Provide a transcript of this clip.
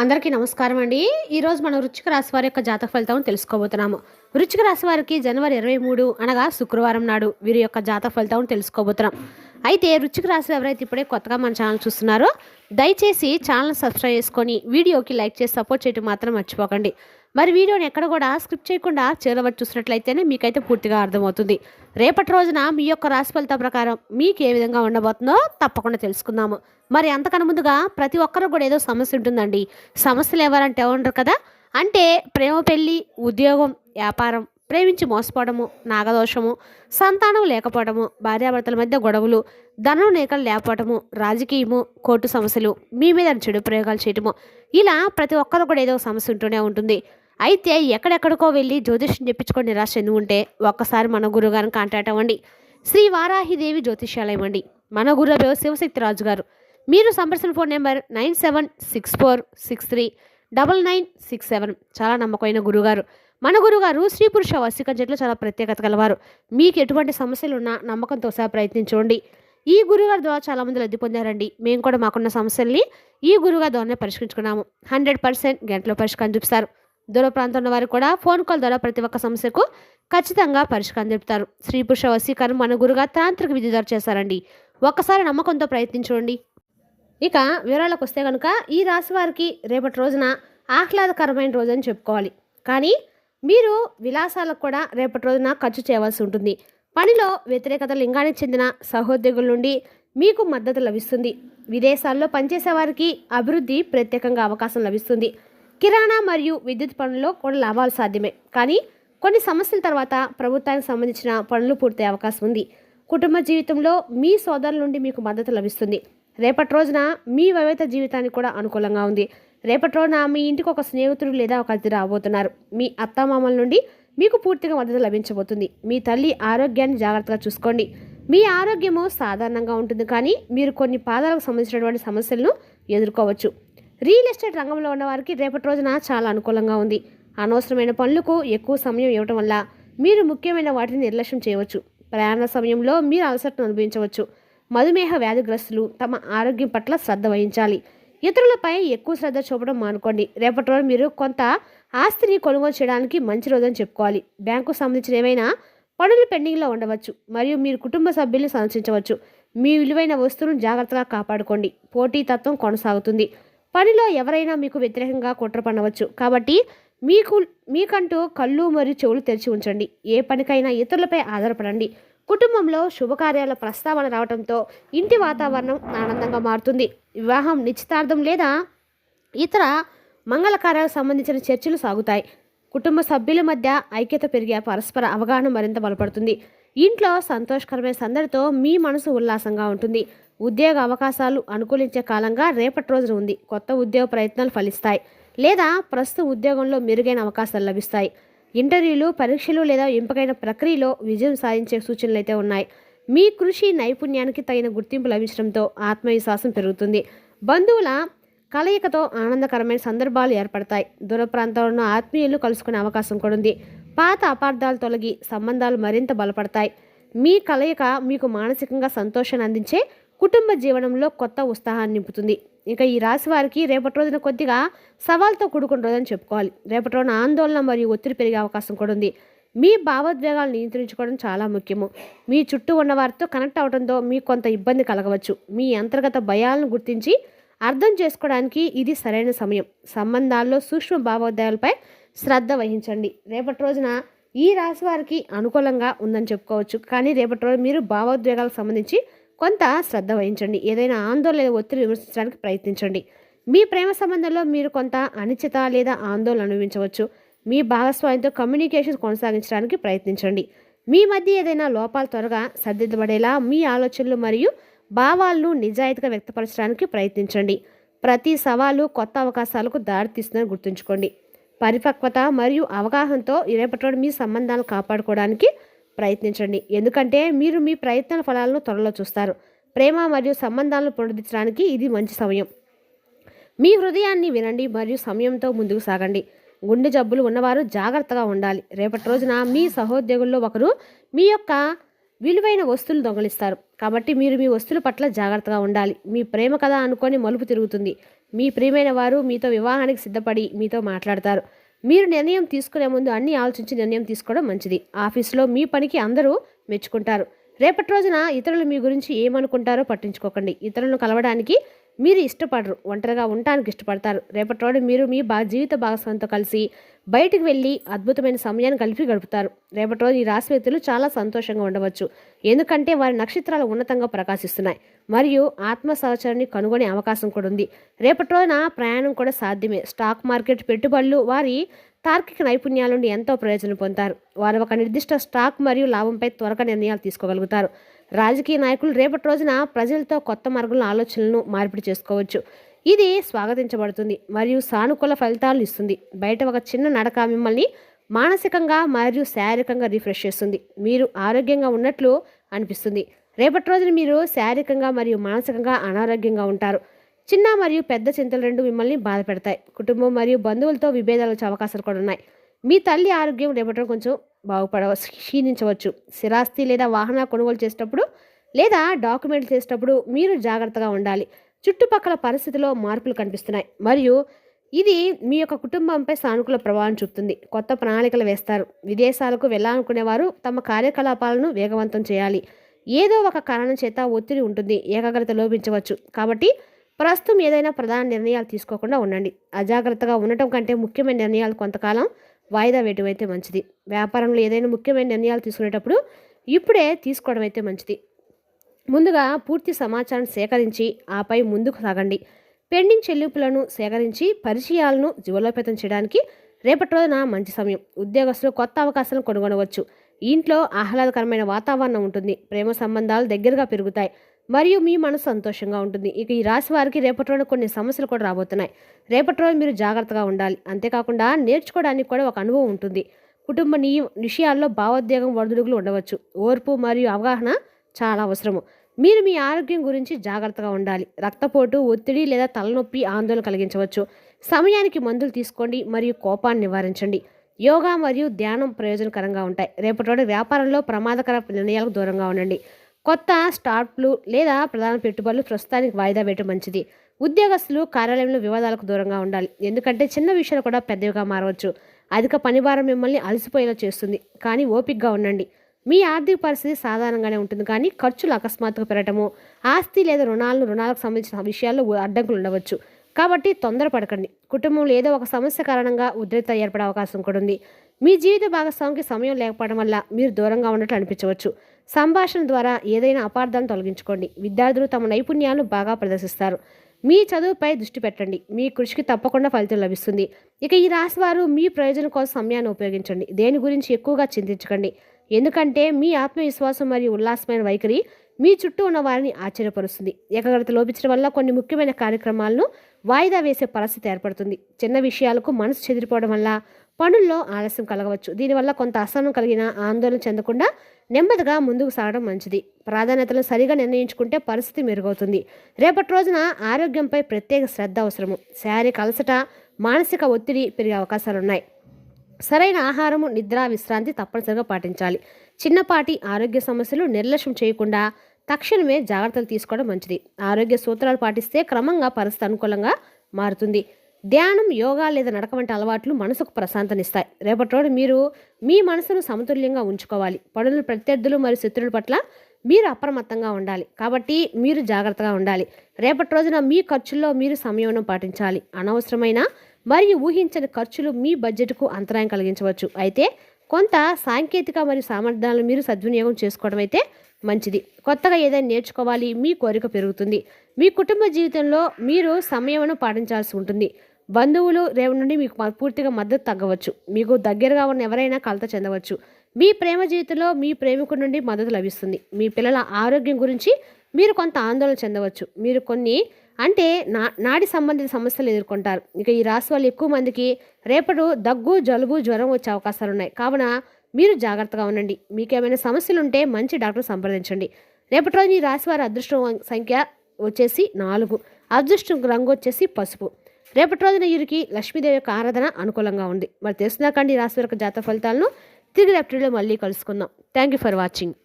అందరికీ నమస్కారం అండి. ఈరోజు మనం వృశ్చిక రాశి వారి యొక్క జాతక ఫలితం తెలుసుకోబోతున్నాము. వృశ్చిక రాశి వారికి జనవరి 23 అనగా శుక్రవారం నాడు వీరి యొక్క జాతక ఫలితం తెలుసుకోబోతున్నాం. అయితే వృశ్చిక రాశి ఎవరైతే ఇప్పుడే కొత్తగా మన ఛానల్ చూస్తున్నారో దయచేసి ఛానల్ సబ్స్క్రైబ్ చేసుకొని వీడియోకి లైక్ చేసి సపోర్ట్ చేయడం మాత్రం మర్చిపోకండి. మరి వీడియోని ఎక్కడ కూడా స్క్రిప్ట్ చేయకుండా చివరి చూసినట్లయితేనే మీకైతే పూర్తిగా అర్థమవుతుంది. రేపటి రోజున మీ యొక్క రాశి ఫలితం ప్రకారం మీకు ఏ విధంగా ఉండబోతుందో తప్పకుండా తెలుసుకుందాము. మరి అంతకన్నా ముందుగా ప్రతి ఒక్కరు కూడా ఏదో సమస్య ఉంటుందండి. సమస్యలు ఎవరంటే ఉండరు కదా, అంటే ప్రేమ, పెళ్ళి, ఉద్యోగం, వ్యాపారం, ప్రేమించి మోసపోవడము, నాగదోషము, సంతానం లేకపోవడము, భార్యాభర్తల మధ్య గొడవలు, ధనం నేకలు లేకపోవడము, రాజకీయము, కోర్టు సమస్యలు, మీ మీద చెడు ప్రయోగాలు చేయటము, ఇలా ప్రతి ఒక్కరు కూడా ఏదో సమస్య ఉంటూనే ఉంటుంది. అయితే ఎక్కడెక్కడికో వెళ్ళి జ్యోతిష్యం చెప్పించుకొని నిరాశ చెంది ఉంటే ఒక్కసారి మన గురువుగారిని కాంటాక్ట్ అవ్వండి. శ్రీ వారాహిదేవి జ్యోతిష్యాలయం అండి. మన గురువు శివశక్తి రాజు గారు. మీరు సంప్రదించిన ఫోన్ నెంబర్ 9764639967. చాలా నమ్మకమైన గురుగారు. మన గురుగారు స్త్రీ పురుష వశీకరణ జట్లో చాలా ప్రత్యేకత గలవారు. మీకు ఎటువంటి సమస్యలు ఉన్నా నమ్మకంతో సహా ప్రయత్నించండి. ఈ గురుగారి ద్వారా చాలామంది లబ్ధి పొందారండి. మేము కూడా మాకున్న సమస్యల్ని ఈ గురుగారి ద్వారానే పరిష్కరించుకున్నాము. 100% గంటలో పరిష్కారం చూపిస్తారు. దూర ప్రాంతం ఉన్న వారు కూడా ఫోన్ కాల్ ద్వారా ప్రతి ఒక్క సమస్యకు ఖచ్చితంగా పరిష్కారం చెప్తారు. స్త్రీ పురుష వశీకరణ మన గురుగారు తాంత్రిక విధి ద్వారా చేశారండి. ఒక్కసారి నమ్మకంతో ప్రయత్నించండి. ఇక వివరాలకు వస్తే కనుక ఈ రాశి వారికి రేపటి రోజున ఆహ్లాదకరమైన రోజు అని చెప్పుకోవాలి. కానీ మీరు విలాసాలకు కూడా రేపటి రోజున ఖర్చు చేయవలసి ఉంటుంది. పనిలో వ్యతిరేకత లింగానికి చెందిన సహోద్యోగుల నుండి మీకు మద్దతు లభిస్తుంది. విదేశాల్లో పనిచేసే వారికి అభివృద్ధి ప్రత్యేకంగా అవకాశం లభిస్తుంది. కిరాణా మరియు విద్యుత్ పనుల్లో కూడా లాభాలు సాధ్యమే. కానీ కొన్ని సమస్యల తర్వాత ప్రభుత్వానికి సంబంధించిన పనులు పూర్తయ్యే అవకాశం ఉంది. కుటుంబ జీవితంలో మీ సోదరుల నుండి మీకు మద్దతు లభిస్తుంది. రేపటి రోజున మీ వైవాహిక జీవితానికి కూడా అనుకూలంగా ఉంది. రేపటి రోజున మీ ఇంటికి ఒక స్నేహితుడు లేదా ఒక అతిథి రాబోతున్నారు. మీ అత్తమామల నుండి మీకు పూర్తిగా మద్దతు లభించబోతుంది. మీ తల్లి ఆరోగ్యాన్ని జాగ్రత్తగా చూసుకోండి. మీ ఆరోగ్యము సాధారణంగా ఉంటుంది, కానీ మీరు కొన్ని పాదాలకు సంబంధించినటువంటి సమస్యలను ఎదుర్కోవచ్చు. రియల్ ఎస్టేట్ రంగంలో ఉన్న వారికి రేపటి రోజున చాలా అనుకూలంగా ఉంది. అనవసరమైన పనులకు ఎక్కువ సమయం ఇవ్వటం వల్ల మీరు ముఖ్యమైన వాటిని నిర్లక్ష్యం చేయవచ్చు. ప్రయాణ సమయంలో మీరు అలసటను అనుభవించవచ్చు. మధుమేహ వ్యాధిగ్రస్తులు తమ ఆరోగ్యం పట్ల శ్రద్ధ వహించాలి. ఇతరులపై ఎక్కువ శ్రద్ధ చూపడం మానుకోండి. రేపటి రోజు మీరు కొంత ఆస్తిని కొనుగోలు చేయడానికి మంచి రోజని చెప్పుకోవాలి. బ్యాంకు సంబంధించిన ఏమైనా పనులు పెండింగ్లో ఉండవచ్చు మరియు మీరు కుటుంబ సభ్యుల్ని సందర్శించవచ్చు. మీ విలువైన వస్తువులను జాగ్రత్తగా కాపాడుకోండి. పోటీతత్వం కొనసాగుతుంది. పనిలో ఎవరైనా మీకు వ్యతిరేకంగా కుట్ర పడవచ్చు. కాబట్టి మీకంటూ కళ్ళు మరియు చెవులు తెరిచి ఉంచండి. ఏ పనికైనా ఇతరులపై ఆధారపడండి. కుటుంబంలో శుభకార్యాల ప్రస్తావన రావడంతో ఇంటి వాతావరణం ఆనందంగా మారుతుంది. వివాహం, నిశ్చితార్థం లేదా ఇతర మంగళకార్యాలకు సంబంధించిన చర్చలు సాగుతాయి. కుటుంబ సభ్యుల మధ్య ఐక్యత పెరిగే పరస్పర అవగాహన మరింత బలపడుతుంది. ఇంట్లో సంతోషకరమైన సందడితో మీ మనసు ఉల్లాసంగా ఉంటుంది. ఉద్యోగ అవకాశాలు అనుకూలించే కాలంగా రేపటి రోజున ఉంది. కొత్త ఉద్యోగ ప్రయత్నాలు ఫలిస్తాయి లేదా ప్రస్తుత ఉద్యోగంలో మెరుగైన అవకాశాలు లభిస్తాయి. ఇంటర్వ్యూలు, పరీక్షలు లేదా ఎంపికైన ప్రక్రియలో విజయం సాధించే సూచనలు అయితే ఉన్నాయి. మీ కృషి నైపుణ్యానికి తగిన గుర్తింపు లభించడంతో ఆత్మవిశ్వాసం పెరుగుతుంది. బంధువుల కలయికతో ఆనందకరమైన సందర్భాలు ఏర్పడతాయి. దూర ప్రాంతాల్లో ఉన్న ఆత్మీయులు కలుసుకునే అవకాశం కూడా ఉంది. పాత అపార్థాలు తొలగి సంబంధాలు మరింత బలపడతాయి. మీ కలయిక మీకు మానసికంగా సంతోషాన్ని అందించే కుటుంబ జీవనంలో కొత్త ఉత్సాహాన్ని నింపుతుంది. ఇక ఈ రాశి వారికి రేపటి రోజున కొద్దిగా సవాల్తో కూడుకున్న రోజని చెప్పుకోవాలి. రేపటి రోజున ఆందోళన మరియు ఒత్తిడి పెరిగే అవకాశం కూడా ఉంది. మీ భావోద్వేగాలు నియంత్రించుకోవడం చాలా ముఖ్యము. మీ చుట్టూ ఉన్న వారితో కనెక్ట్ అవడంతో మీకు కొంత ఇబ్బంది కలగవచ్చు. మీ అంతర్గత భయాలను గుర్తించి అర్థం చేసుకోవడానికి ఇది సరైన సమయం. సంబంధాల్లో సూక్ష్మ భావోద్వేగాలపై శ్రద్ధ వహించండి. రేపటి రోజున ఈ రాశి వారికి అనుకూలంగా ఉందని చెప్పుకోవచ్చు. కానీ రేపటి రోజు మీరు భావోద్వేగాలకు సంబంధించి కొంత శ్రద్ధ వహించండి. ఏదైనా ఆందోళన లేదా ఒత్తిడి విమర్శించడానికి ప్రయత్నించండి. మీ ప్రేమ సంబంధంలో మీరు కొంత అనిశ్చిత లేదా ఆందోళన అనుభవించవచ్చు. మీ భాగస్వామితో కమ్యూనికేషన్ కొనసాగించడానికి ప్రయత్నించండి. మీ మధ్య ఏదైనా లోపాలు త్వరగా సర్దిద్దబడేలా మీ ఆలోచనలు మరియు భావాలను నిజాయితీగా వ్యక్తపరచడానికి ప్రయత్నించండి. ప్రతి సవాలు కొత్త అవకాశాలకు దారితీస్తుందని గుర్తుంచుకోండి. పరిపక్వత మరియు అవగాహనతో రేపటి మీ సంబంధాలను కాపాడుకోవడానికి ప్రయత్నించండి. ఎందుకంటే మీరు మీ ప్రయత్నాల ఫలాలను త్వరలో చూస్తారు. ప్రేమ మరియు సంబంధాలను పునరుద్ధరించడానికి ఇది మంచి సమయం. మీ హృదయాన్ని వినండి మరియు సమయంతో ముందుకు సాగండి. గుండె జబ్బులు ఉన్నవారు జాగ్రత్తగా ఉండాలి. రేపటి రోజున మీ సహోద్యోగుల్లో ఒకరు మీ యొక్క విలువైన వస్తువులు దొంగిలిస్తారు. కాబట్టి మీరు మీ వస్తువుల పట్ల జాగ్రత్తగా ఉండాలి. మీ ప్రేమ కథ అనుకొని మలుపు తిరుగుతుంది. మీ ప్రియమైన వారు మీతో వివాహానికి సిద్ధపడి మీతో మాట్లాడతారు. మీరు నిర్ణయం తీసుకునే ముందు అన్ని ఆలోచించి నిర్ణయం తీసుకోవడం మంచిది. ఆఫీసులో మీ పనికి అందరూ మెచ్చుకుంటారు. రేపటి రోజున ఇతరులు మీ గురించి ఏమనుకుంటారో పట్టించుకోకండి. ఇతరులను కలవడానికి మీరు ఇష్టపడరు, ఒంటరిగా ఉండటానికి ఇష్టపడతారు. రేపటి రోజు మీరు మీ జీవిత భాగస్వామితో కలిసి బయటికి వెళ్ళి అద్భుతమైన సమయాన్ని కలిపి గడుపుతారు. రేపటి రోజు ఈ రాశి వ్యక్తులు చాలా సంతోషంగా ఉండవచ్చు, ఎందుకంటే వారి నక్షత్రాలు ఉన్నతంగా ప్రకాశిస్తున్నాయి మరియు ఆత్మ సహచరాన్ని కనుగొనే అవకాశం కూడా ఉంది. రేపటి రోజున ప్రయాణం కూడా సాధ్యమే. స్టాక్ మార్కెట్ పెట్టుబడులు వారి తార్కిక నైపుణ్యాల నుండి ఎంతో ప్రయోజనం పొందుతారు. వారు ఒక నిర్దిష్ట స్టాక్ మరియు లాభంపై త్వరగా నిర్ణయాలు తీసుకోగలుగుతారు. రాజకీయ నాయకులు రేపటి రోజున ప్రజలతో కొత్త మార్గంలో ఆలోచనలను మార్పిడి చేసుకోవచ్చు. ఇది స్వాగతించబడుతుంది మరియు సానుకూల ఫలితాలను ఇస్తుంది. బయట ఒక చిన్న నడక మిమ్మల్ని మానసికంగా మరియు శారీరకంగా రిఫ్రెష్ చేస్తుంది. మీరు ఆరోగ్యంగా ఉన్నట్లు అనిపిస్తుంది. రేపటి రోజున మీరు శారీరకంగా మరియు మానసికంగా అనారోగ్యంగా ఉంటారు. చిన్న మరియు పెద్ద చింతలు రెండు మిమ్మల్ని బాధ పెడతాయి. కుటుంబం మరియు బంధువులతో విభేదాలు వచ్చే అవకాశాలు కూడా ఉన్నాయి. మీ తల్లి ఆరోగ్యం రేపటి కొంచెం క్షీణించవచ్చు. స్థిరాస్తి లేదా వాహన కొనుగోలు చేసేటప్పుడు లేదా డాక్యుమెంట్లు చేసేటప్పుడు మీరు జాగ్రత్తగా ఉండాలి. చుట్టుపక్కల పరిస్థితిలో మార్పులు కనిపిస్తున్నాయి మరియు ఇది మీ యొక్క కుటుంబంపై సానుకూల ప్రభావం చూపుతుంది. కొత్త ప్రణాళికలు వేస్తారు. విదేశాలకు వెళ్ళాలనుకునేవారు తమ కార్యకలాపాలను వేగవంతం చేయాలి. ఏదో ఒక కారణం చేత ఒత్తిడి ఉంటుంది, ఏకాగ్రత లోపించవచ్చు. కాబట్టి ప్రస్తుతం ఏదైనా ప్రధాన నిర్ణయాలు తీసుకోకుండా ఉండండి. అజాగ్రత్తగా ఉండటం కంటే ముఖ్యమైన నిర్ణయాలు కొంతకాలం వాయిదా వేయటం అయితే మంచిది. వ్యాపారంలో ఏదైనా ముఖ్యమైన నిర్ణయాలు తీసుకునేటప్పుడు ఇప్పుడే తీసుకోవడం అయితే మంచిది. ముందుగా పూర్తి సమాచారం సేకరించి ఆపై ముందుకు సాగండి. పెండింగ్ చెల్లింపులను సేకరించి పరిచయాలను జీవలోపేతం చేయడానికి రేపటి రోజున మంచి సమయం. ఉద్యోగస్తులు కొత్త అవకాశాలను కనుగొనవచ్చు. ఇంట్లో ఆహ్లాదకరమైన వాతావరణం ఉంటుంది. ప్రేమ సంబంధాలు దగ్గరగా పెరుగుతాయి మరియు మీ మనసు సంతోషంగా ఉంటుంది. ఇక ఈ రాశి వారికి రేపటి రోజున కొన్ని సమస్యలు కూడా రాబోతున్నాయి. రేపటి రోజు మీరు జాగ్రత్తగా ఉండాలి. అంతేకాకుండా నేర్చుకోవడానికి కూడా ఒక అనుభవం ఉంటుంది. కుటుంబ విషయాల్లో భావోద్వేగం ఒడిదుడుకులు ఉండవచ్చు. ఓర్పు మరియు అవగాహన చాలా అవసరము. మీరు మీ ఆరోగ్యం గురించి జాగ్రత్తగా ఉండాలి. రక్తపోటు, ఒత్తిడి లేదా తలనొప్పి ఆందోళన కలిగించవచ్చు. సమయానికి మందులు తీసుకోండి మరియు కోపాన్ని నివారించండి. యోగా మరియు ధ్యానం ప్రయోజనకరంగా ఉంటాయి. రేపటి రోజు వ్యాపారంలో ప్రమాదకర నిర్ణయాలకు దూరంగా ఉండండి. కొత్త స్టార్ట్లు లేదా ప్రధాన పెట్టుబడులు ప్రస్తుతానికి వాయిదా వేయటం మంచిది. ఉద్యోగస్తులు కార్యాలయంలో వివాదాలకు దూరంగా ఉండాలి, ఎందుకంటే చిన్న విషయాలు కూడా పెద్దవిగా మారవచ్చు. అధిక పనిభారం మిమ్మల్ని అలసిపోయేలా చేస్తుంది, కానీ ఓపికగా ఉండండి. మీ ఆర్థిక పరిస్థితి సాధారణంగానే ఉంటుంది, కానీ ఖర్చులు అకస్మాత్తుగా పెరగటము, ఆస్తి లేదా రుణాలకు సంబంధించిన విషయాల్లో అడ్డంకులు ఉండవచ్చు. కాబట్టి తొందరపడకండి. కుటుంబంలో ఏదో ఒక సమస్య కారణంగా ఉద్రిక్తత ఏర్పడే అవకాశం కూడా ఉంది. మీ జీవిత భాగస్వామికి సమయం లేకపోవడం వల్ల మీరు దూరంగా ఉన్నట్లు అనిపించవచ్చు. సంభాషణ ద్వారా ఏదైనా అపార్థాలను తొలగించుకోండి. విద్యార్థులు తమ నైపుణ్యాలను బాగా ప్రదర్శిస్తారు. మీ చదువుపై దృష్టి పెట్టండి. మీ కృషికి తప్పకుండా ఫలితం లభిస్తుంది. ఇక ఈ రాశి వారు మీ ప్రయోజనం కోసం సమయాన్ని ఉపయోగించండి. దేని గురించి ఎక్కువగా చింతించకండి, ఎందుకంటే మీ ఆత్మవిశ్వాసం మరియు ఉల్లాసమైన వైఖరి మీ చుట్టూ ఉన్న వారిని ఆశ్చర్యపరుస్తుంది. ఏకాగ్రత లోపించడం వల్ల కొన్ని ముఖ్యమైన కార్యక్రమాలను వాయిదా వేసే పరిస్థితి ఏర్పడుతుంది. చిన్న విషయాలకు మనసు చెదిరిపోవడం వల్ల పనుల్లో ఆలస్యం కలగవచ్చు. దీనివల్ల కొంత అసహనం కలిగిన ఆందోళన చెందకుండా నెమ్మదిగా ముందుకు సాగడం మంచిది. ప్రాధాన్యతలను సరిగా నిర్ణయించుకుంటే పరిస్థితి మెరుగవుతుంది. రేపటి రోజున ఆరోగ్యంపై ప్రత్యేక శ్రద్ధ అవసరము. శారీరక అలసట, మానసిక ఒత్తిడి పెరిగే అవకాశాలున్నాయి. సరైన ఆహారము, నిద్ర, విశ్రాంతి తప్పనిసరిగా పాటించాలి. చిన్నపాటి ఆరోగ్య సమస్యలు నిర్లక్ష్యం చేయకుండా తక్షణమే జాగ్రత్తలు తీసుకోవడం మంచిది. ఆరోగ్య సూత్రాలు పాటిస్తే క్రమంగా పరిస్థితి అనుకూలంగా మారుతుంది. ధ్యానం, యోగా లేదా నడక వంటి అలవాట్లు మనసుకు ప్రశాంతనిస్తాయి. రేపటి రోజు మీరు మీ మనసును సమతుల్యంగా ఉంచుకోవాలి. పనులు, ప్రత్యర్థులు మరియు శత్రువుల పట్ల మీరు అప్రమత్తంగా ఉండాలి, కాబట్టి మీరు జాగ్రత్తగా ఉండాలి. రేపటి రోజున మీ ఖర్చుల్లో మీరు సంయమనం పాటించాలి. అనవసరమైన మరియు ఊహించని ఖర్చులు మీ బడ్జెట్కు అంతరాయం కలిగించవచ్చు. అయితే కొంత సాంకేతిక మరియు సామర్థ్యాలను మీరు సద్వినియోగం చేసుకోవడం అయితే మంచిది. కొత్తగా ఏదైనా నేర్చుకోవాలి, మీ కోరిక పెరుగుతుంది. మీ కుటుంబ జీవితంలో మీరు సంయమనం పాటించాల్సి ఉంటుంది. బంధువులు రేపు నుండి మీకు పూర్తిగా మద్దతు తగ్గవచ్చు. మీకు దగ్గరగా ఉన్న ఎవరైనా కలత చెందవచ్చు. మీ ప్రేమ జీవితంలో మీ ప్రేమికుడి నుండి మద్దతు లభిస్తుంది. మీ పిల్లల ఆరోగ్యం గురించి మీరు కొంత ఆందోళన చెందవచ్చు. మీరు కొన్ని నాడి సంబంధిత సమస్యలు ఎదుర్కొంటారు. ఇక ఈ రాశి వాళ్ళు ఎక్కువ మందికి రేపటి దగ్గు, జలుబు, జ్వరం వచ్చే అవకాశాలు ఉన్నాయి. కావున మీరు జాగ్రత్తగా ఉండండి. మీకేమైనా సమస్యలు ఉంటే మంచి డాక్టర్ సంప్రదించండి. రేపటి రోజు ఈ రాశి వారి అదృష్టం సంఖ్య వచ్చేసి 4, అదృష్టం రంగు వచ్చేసి పసుపు. రేపటి రోజున వీరికి లక్ష్మీదేవి యొక్క ఆరాధన అనుకూలంగా ఉంది. మరి తెలుసుకుందాకండి ఈ రాశి వారి జాతక ఫలితాలను. తిరిగి రేపటిలో మళ్ళీ కలుసుకుందాం. Thank you for watching.